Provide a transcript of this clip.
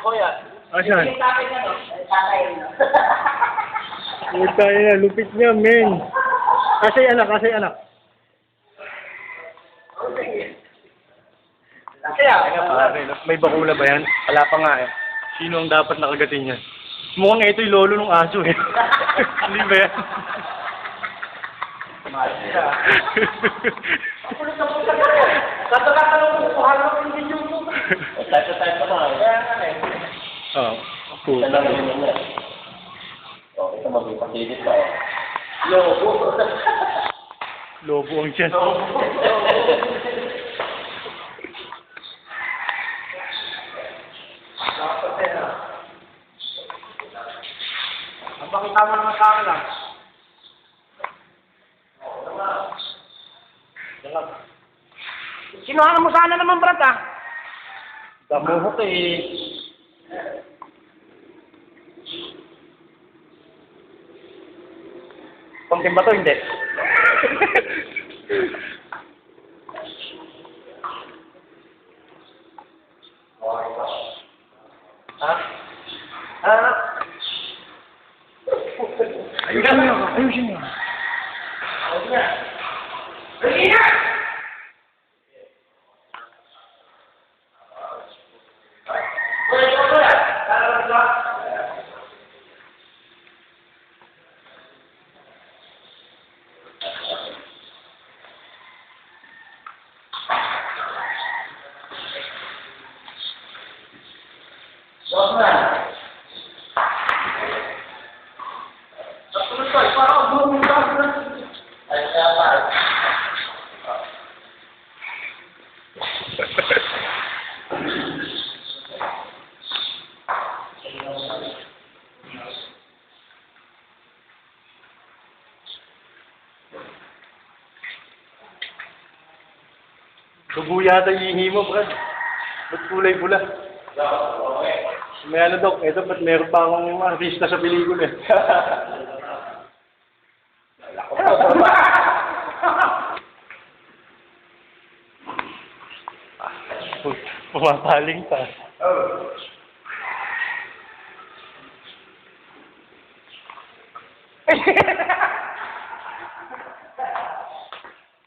Kuya. Asan? Yung tatay na, no? Tatay na. Puta na, lupit niya, men. Kasi anak, kasi anak. Kaya, Pare, may bakula ba yan? Wala pa nga eh. Sino ang dapat nakagatin yan? Mukhang ito yung lolo ng aso eh. Hindi ba yan? Tatatanong ko, harap yung video mo. Type pa na. Kaya nga eh. Oo. Puta. Okay, ito mag-ipasilip ka. Lobo. Lobo ang tiyan. Ang pakitama naman sa akin lang. Sinuhaan mo sana naman, Brad, ah. Damuhok eh. Konting ba to? Hindi. Ha? Ha? Ayusin niyo. Ayusin niyo. Ayun na. Ayun na! Dugo yata ihingi mo, Brad. Ba't kulay pula? May ano, Dok? Ito, ba't meron pa akong artista sa pelikula eh? Pumapaling pa.